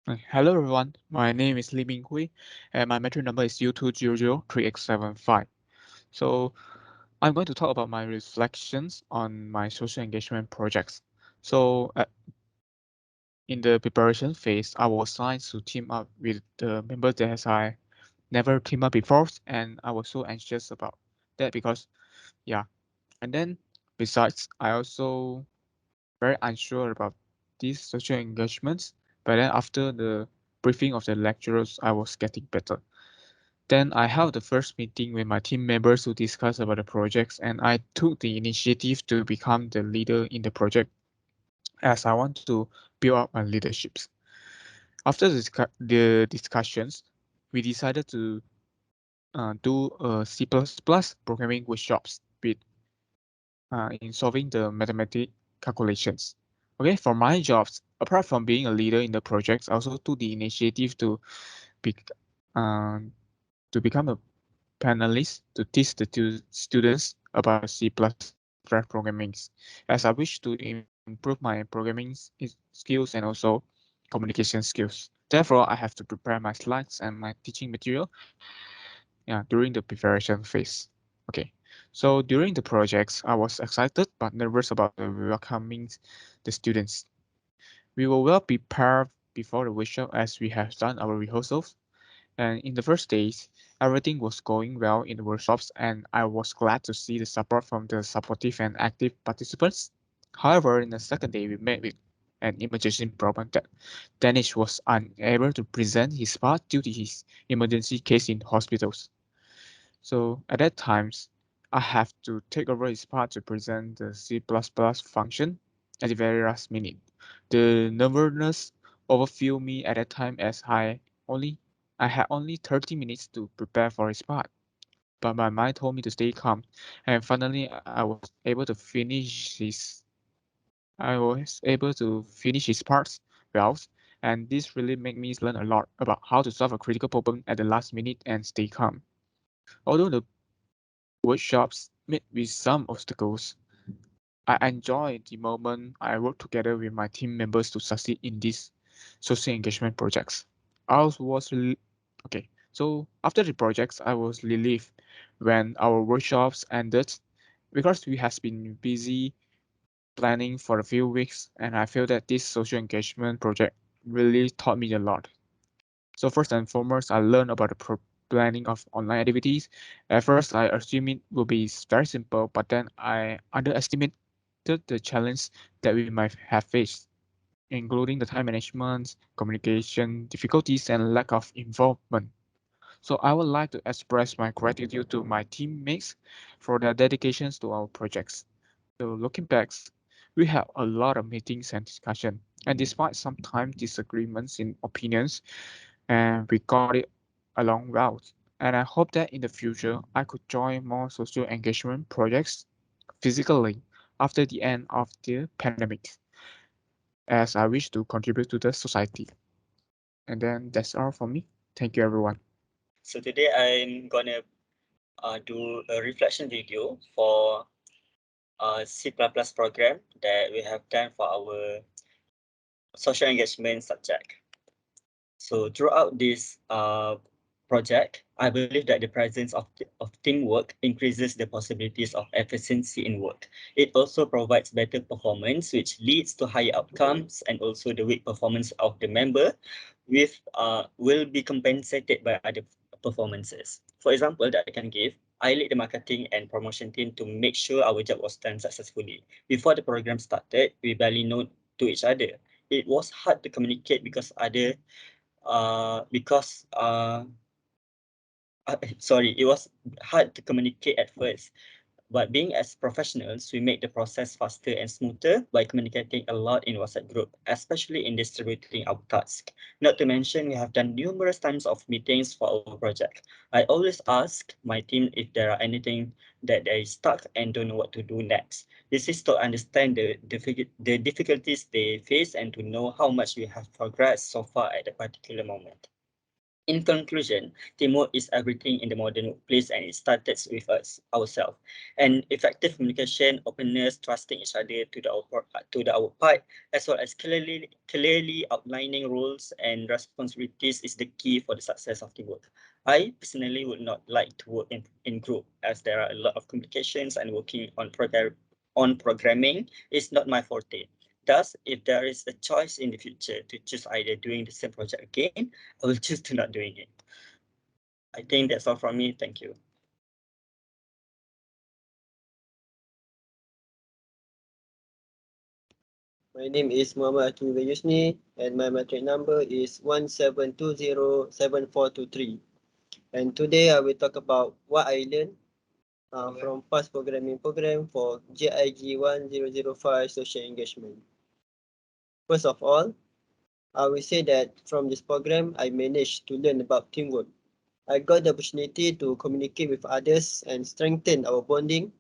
Hello everyone, my name is Ming Hui and my metric number is U2003X75. So I'm going to talk about my reflections on my social engagement projects. So in the preparation phase, I was assigned to team up with the members that I never teamed up before, and I was so anxious about that because yeah. And then besides, I also very unsure about these social engagements, but then after the briefing of the lecturers, I was getting better. Then I held the first meeting with my team members to discuss about the projects, and I took the initiative to become the leader in the project as I want to build up my leaderships. After the discussions, we decided to do a C++ programming workshops with in solving the mathematic calculations. Okay, for my jobs, apart from being a leader in the projects, I also took the initiative be, uh, to become a panelist to teach the students about the C++ programming, as I wish to improve my programming skills and also communication skills. Therefore, I have to prepare my slides and my teaching material during the preparation phase. Okay, so during the projects, I was excited but nervous about the welcoming the students. We were well prepared before the workshop as we have done our rehearsals. And in the first days, everything was going well in the workshops, and I was glad to see the support from the supportive and active participants. However, in the second day, we met with an emergency problem that Danish was unable to present his part due to his emergency case in hospitals. So at that times, I have to take over his part to present the C++ function at the very last minute. The nervousness overfilled me at that time as only I had only 30 minutes to prepare for his part. But my mind told me to stay calm, and finally I was able to finish his parts well, and this really made me learn a lot about how to solve a critical problem at the last minute and stay calm. Although the workshops met with some obstacles, I enjoy the moment I work together with my team members to succeed in these social engagement projects. I was okay. So after the projects, I was relieved when our workshops ended because we has been busy planning for a few weeks, and I feel that this social engagement project really taught me a lot. So first and foremost, I learned about the planning of online activities. At first, I assumed it would be very simple, but then I underestimated the challenge that we might have faced, including the time management, communication difficulties, and lack of involvement. So I would like to express my gratitude to my teammates for their dedications to our projects. So looking back, we had a lot of meetings and discussion, and despite sometimes disagreements in opinions, and we got it along well. And I hope that in the future I could join more social engagement projects physically after the end of the pandemic, as I wish to contribute to the society. And then that's all for me. Thank you, everyone. So today I'm gonna do a reflection video for C++ program that we have done for our social engagement subject. So throughout this project, I believe that the presence of teamwork increases the possibilities of efficiency in work. It also provides better performance, which leads to higher outcomes, and also the weak performance of the member will be compensated by other performances. For example, that I can give, I lead the marketing and promotion team to make sure our job was done successfully. Before the program started, we barely know to each other. It was hard to communicate because sorry, it was hard to communicate at first. But being as professionals, we make the process faster and smoother by communicating a lot in WhatsApp group, especially in distributing our task. Not to mention, we have done numerous times of meetings for our project. I always ask my team if there are anything that they stuck and don't know what to do next. This is to understand the difficulties they face and to know how much we have progressed so far at a particular moment. In conclusion, teamwork is everything in the modern workplace, and it starts with us ourselves. And effective communication, openness, trusting each other to our part, as well as clearly outlining roles and responsibilities is the key for the success of teamwork. I personally would not like to work in group, as there are a lot of complications, and working on programming is not my forte. Thus, if there is a choice in the future to choose either doing the same project again, I will choose to not doing it. I think that's all from me. Thank you. My name is Muhammad Hakimi Yusni, and my metric number is 17207423. And today I will talk about what I learned from past programming program for JIG 1005 social engagement. First of all, I will say that from this program, I managed to learn about teamwork. I got the opportunity to communicate with others and strengthen our bonding,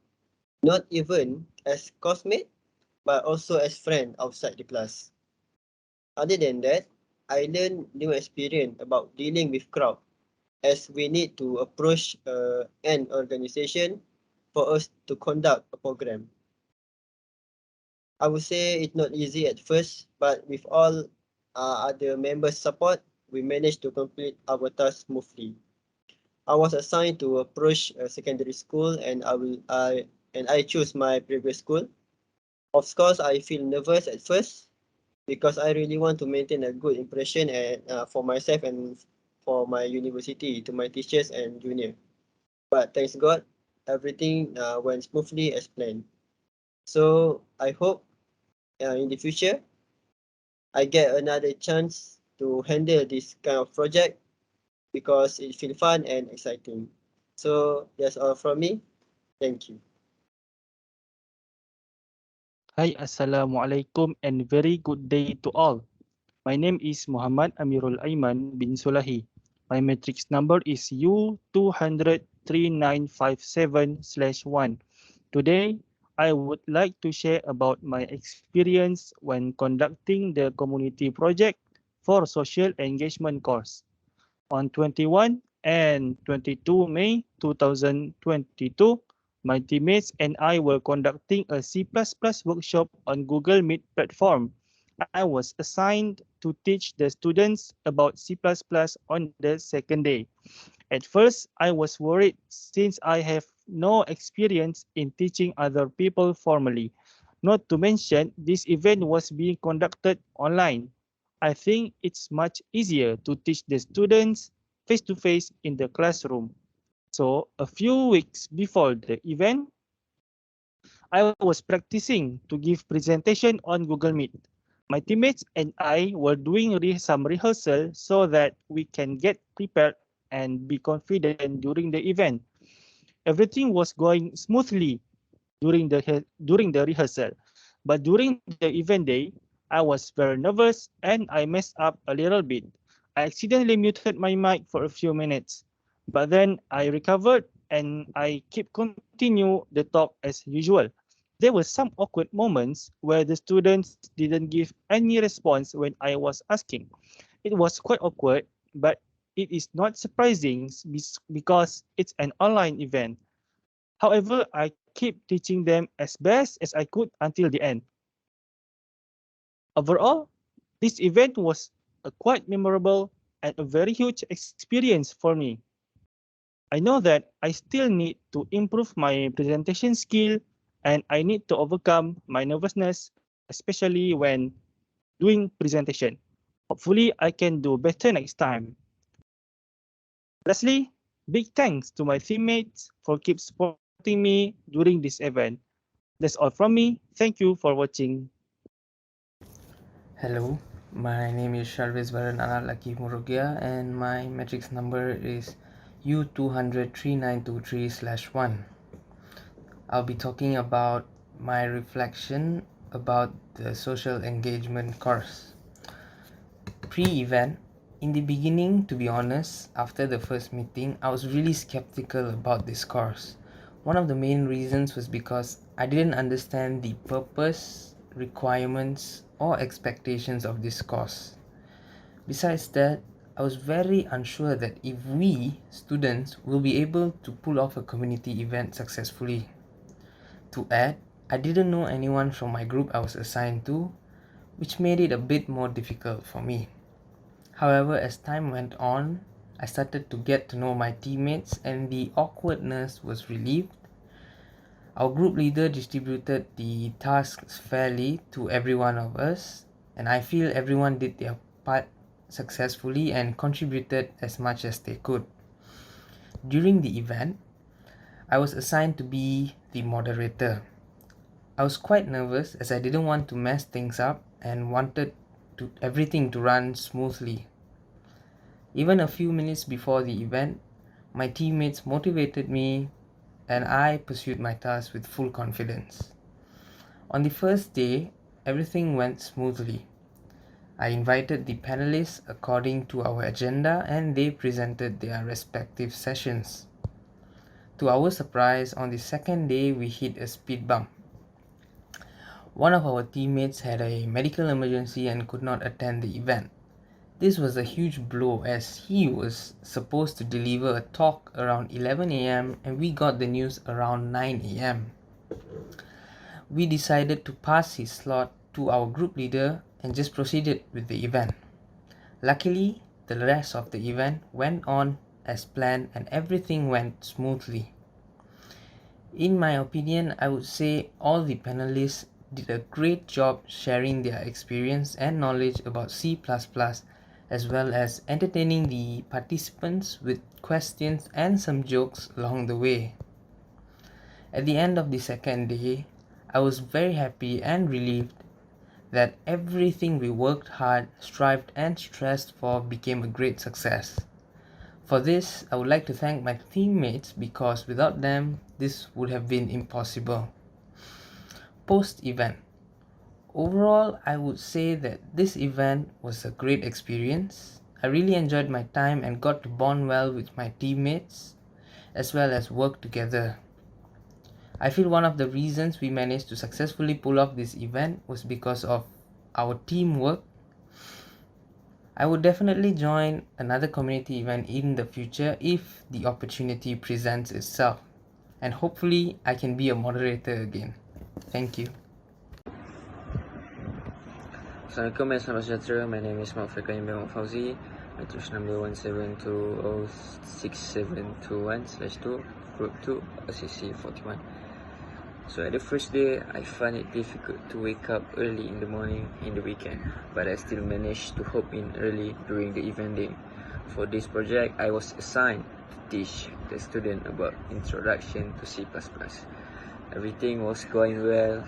not even as classmates, but also as friends outside the class. Other than that, I learned new experience about dealing with crowd, as we need to approach an organization for us to conduct a program. I would say it's not easy at first, but with all other members' support, we managed to complete our task smoothly. I was assigned to approach a secondary school, and I choose my previous school. Of course, I feel nervous at first because I really want to maintain a good impression for myself and for my university, to my teachers and junior. But thanks God, everything went smoothly as planned. So I hope in the future I get another chance to handle this kind of project because it feels fun and exciting. So that's all from me. Thank you. Hi, Assalamualaikum and very good day to all. My name is Muhammad Amirul Aiman bin Sulahi. My matrix number is U2003957/1. Today, I would like to share about my experience when conducting the community project for social engagement course. On 21 and 22 May 2022, my teammates and I were conducting a C++ workshop on Google Meet platform. I was assigned to teach the students about C++ on the second day. At first, I was worried since I have no experience in teaching other people formally. Not to mention, this event was being conducted online. I think it's much easier to teach the students face to face in the classroom. So, a few weeks before the event, I was practicing to give presentation on Google Meet. My teammates and I were doing some rehearsal so that we can get prepared and be confident during the event. Everything was going smoothly during the rehearsal, but during the event day, I was very nervous and I messed up a little bit. I accidentally muted my mic for a few minutes, but then I recovered and I keep continue the talk as usual. There were some awkward moments where the students didn't give any response when I was asking. It was quite awkward, but it is not surprising because it's an online event. However, I keep teaching them as best as I could until the end. Overall, this event was a quite memorable and a very huge experience for me. I know that I still need to improve my presentation skill and I need to overcome my nervousness, especially when doing presentation. Hopefully, I can do better next time. Lastly, big thanks to my teammates for keep supporting me during this event. That's all from me. Thank you for watching. Hello, my name is Shaarvesvaran Murugiah and my matrix number is U2003923/1. I'll be talking about my reflection about the social engagement course. Pre-event, in the beginning, to be honest, after the first meeting, I was really skeptical about this course. One of the main reasons was because I didn't understand the purpose, requirements, or expectations of this course. Besides that, I was very unsure that if we, students, will be able to pull off a community event successfully. To add, I didn't know anyone from my group I was assigned to, which made it a bit more difficult for me. However, as time went on, I started to get to know my teammates and the awkwardness was relieved. Our group leader distributed the tasks fairly to every one of us, and I feel everyone did their part successfully and contributed as much as they could. During the event, I was assigned to be the moderator. I was quite nervous as I didn't want to mess things up and wanted everything to run smoothly. Even a few minutes before the event, my teammates motivated me and I pursued my task with full confidence. On the first day, everything went smoothly. I invited the panelists according to our agenda and they presented their respective sessions. To our surprise, on the second day we hit a speed bump. One of our teammates had a medical emergency and could not attend the event. This was a huge blow as he was supposed to deliver a talk around 11 am and we got the news around 9 am. We decided to pass his slot to our group leader and just proceeded with the event. Luckily, the rest of the event went on as planned and everything went smoothly. In my opinion, I would say all the panelists did a great job sharing their experience and knowledge about C++, as well as entertaining the participants with questions and some jokes along the way. At the end of the second day, I was very happy and relieved that everything we worked hard, strived and stressed for became a great success. For this, I would like to thank my teammates because without them, this would have been impossible. Post-event. Overall, I would say that this event was a great experience. I really enjoyed my time and got to bond well with my teammates as well as work together. I feel one of the reasons we managed to successfully pull off this event was because of our teamwork. I would definitely join another community event in the future if the opportunity presents itself. And hopefully I can be a moderator again. Thank you. Assalamualaikum and selamat sejahtera. My name is Qaiyum bin Fauzi. Matrix number 1720671/2, group 2, SCC 41. So at the first day, I find it difficult to wake up early in the morning in the weekend, but I still managed to hop in early during the event day. For this project, I was assigned to teach the student about introduction to C++. Everything was going well,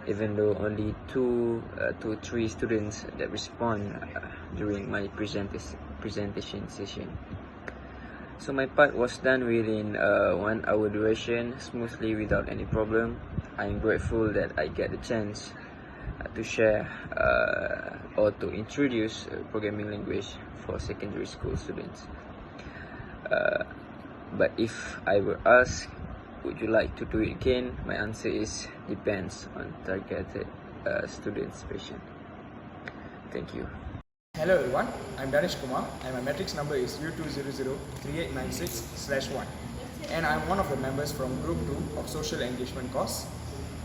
even though only two to three students that respond during my presentation session. So my part was done within 1 hour duration, smoothly without any problem. I am grateful that I get the chance to share or to introduce a programming language for secondary school students. But if I were asked, would you like to do it again? My answer is depends on targeted students' patient. Thank you. Hello everyone, I'm Danish Kumar and my matrix number is U2003896/1 and I'm one of the members from group 2 of social engagement course.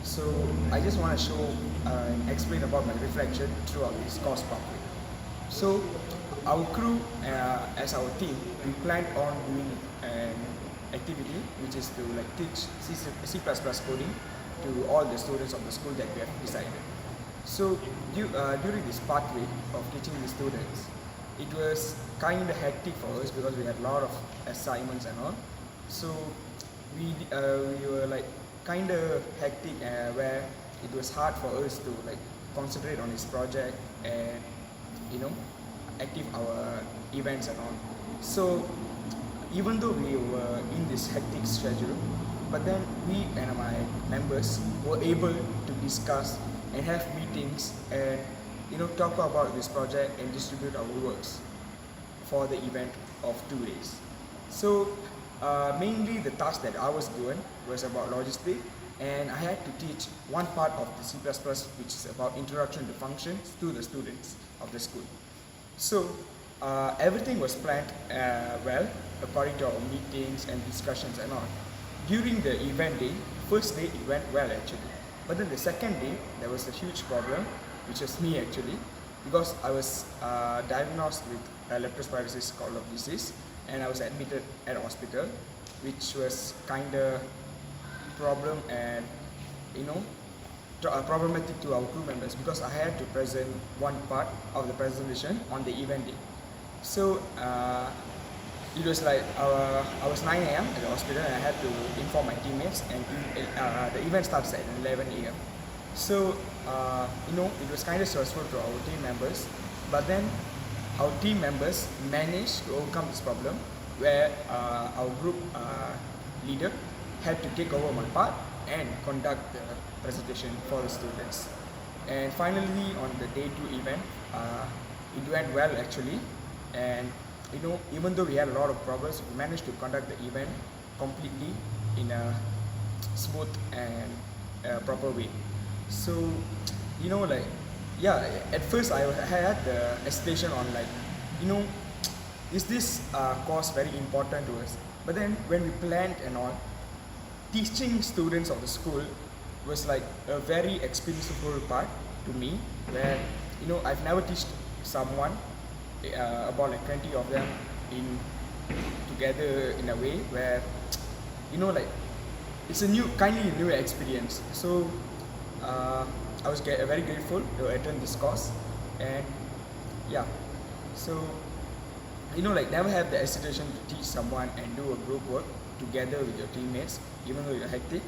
So I just want to show and explain about my reflection throughout this course pathway. So our crew as our team, we planned on doing an activity which is to teach C++ coding to all the students of the school that we have decided. So during this pathway of teaching the students, it was kind of hectic for us because we had a lot of assignments and all. So we were kind of hectic where it was hard for us to concentrate on this project and active our events and all. So even though we were in this hectic schedule, but then we and my members were able to discuss and have meetings and talk about this project and distribute our works for the event of 2 days. So mainly the task that I was doing was about logistics, and I had to teach one part of the C++ which is about introduction to functions to the students of the school. So everything was planned well according to our meetings and discussions and all. During the event day, first day it went well actually, but then the second day there was a huge problem, which was me actually, because I was diagnosed with leptospirosis colon disease, and I was admitted at hospital, which was kinda problem and you know problematic to our crew members, because I had to present one part of the presentation on the event day. So it was like I was 9 a.m. at the hospital, and I had to inform my teammates, and the event starts at 11 a.m. So it was kind of stressful to our team members, but then our team members managed to overcome this problem, where our group leader had to take over my part and conduct the presentation for the students. And finally, on the day 2 event, it went well actually, and even though we had a lot of problems, we managed to conduct the event completely in a smooth and proper way. So at first I had the hesitation on is this course very important to us? But then when we planned and all, teaching students of the school was like a very experienceable part to me, where I've never taught someone about like 20 of them together in a way where it's a new experience. So I was very grateful to attend this course, and so never have the hesitation to teach someone and do a group work together with your teammates, even though you're hectic.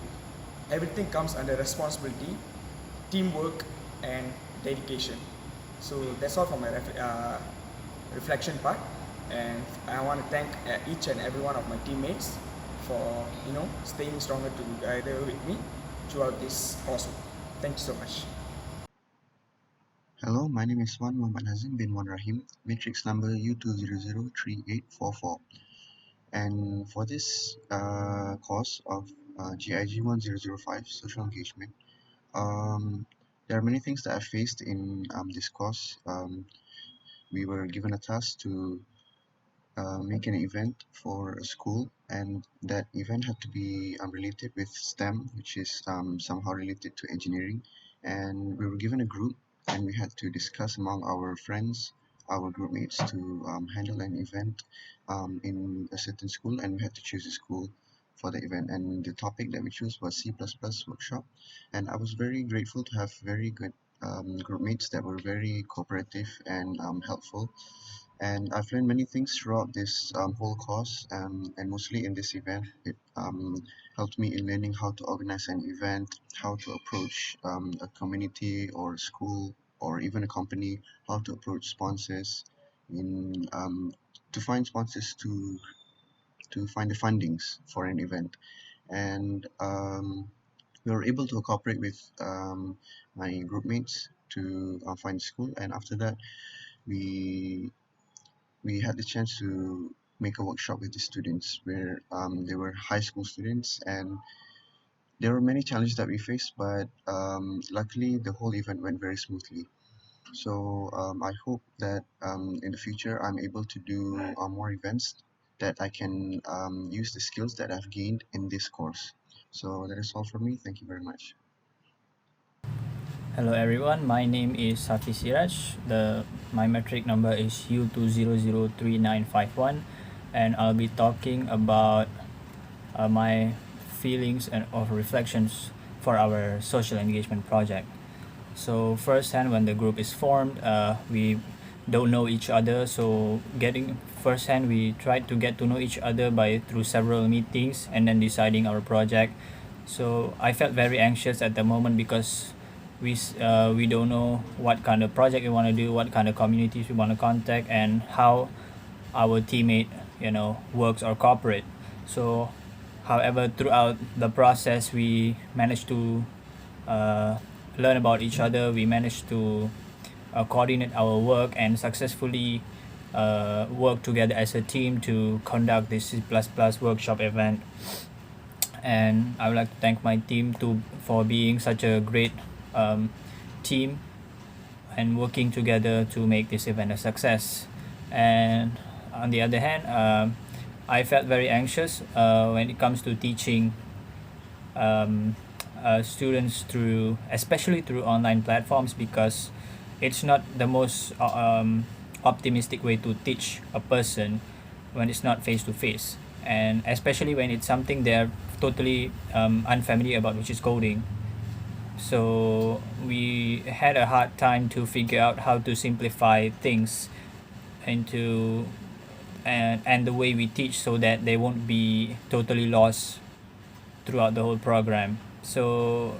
Everything comes under responsibility, teamwork, and dedication. So that's all for my reflection part, and I want to thank each and every one of my teammates for staying stronger together with me throughout this course. Thank you so much. Hello, my name is Muhammad Hazim bin Rahim, matrix number U2003844. And for this course of GIG 1005 social engagement, there are many things that I faced in this course. We were given a task to make an event for a school, and that event had to be related with STEM, which is somehow related to engineering. And we were given a group, and we had to discuss among our friends, our group mates, to handle an event in a certain school, and we had to choose a school for the event. And the topic that we chose was C++ workshop, and I was very grateful to have very good group mates that were very cooperative and helpful. And I've learned many things throughout this whole course, and mostly in this event. It helped me in learning how to organize an event, how to approach a community or a school or even a company, how to approach sponsors, to find sponsors to find the fundings for an event. And we were able to cooperate with my group mates to find school, and after that we had the chance to make a workshop with the students, where they were high school students, and there were many challenges that we faced, but luckily the whole event went very smoothly. So I hope that in the future I'm able to do more events that I can use the skills that I've gained in this course. So that is all from me. Thank you very much. Hello everyone, my name is Hafiz Siraaj. My metric number is U2003951, and I'll be talking about my feelings and of reflections for our social engagement project. So firsthand, when the group is formed, we don't know each other, so getting firsthand we tried to get to know each other through several meetings and then deciding our project. So I felt very anxious at the moment because we don't know what kind of project we want to do, what kind of communities we want to contact, and how our teammate works or cooperate. So however, throughout the process we managed to learn about each other. We managed to coordinate our work and successfully work together as a team to conduct this C++ workshop event. And I would like to thank my team for being such a great team and working together to make this event a success. And on the other hand, I felt very anxious when it comes to teaching um, students through, especially through online platforms, because it's not the most optimistic way to teach a person when it's not face to face, and especially when it's something they're totally unfamiliar about, which is coding. So we had a hard time to figure out how to simplify things into and the way we teach so that they won't be totally lost throughout the whole program. So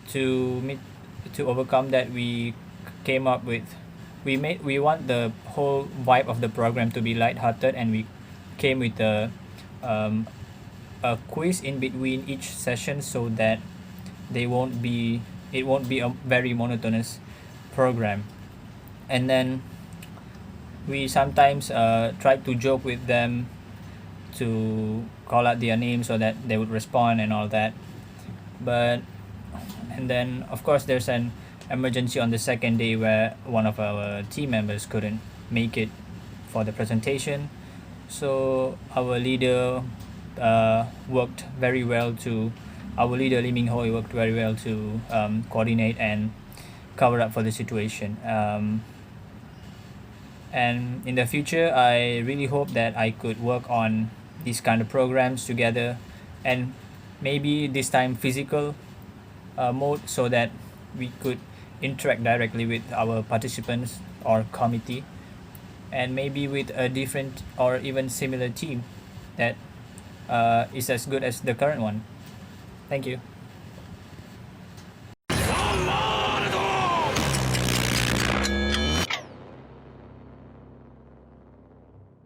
to meet to overcome that, we came up with we want the whole vibe of the program to be lighthearted, and we came with um, a quiz in between each session so that they won't be it won't be a very monotonous program. And then we sometimes try to joke with them to call out their names so that they would respond and all that. But and then of course there's an emergency on the second day where one of our team members couldn't make it for the presentation. So our leader worked very well to our leader Lee Ming Hooi worked very well to coordinate and cover up for the situation. And in the future, I really hope that I could work on these kind of programs together, and maybe this time physical mode, so that we could interact directly with our participants or committee, and maybe with a different or even similar team that is as good as the current one. Thank you.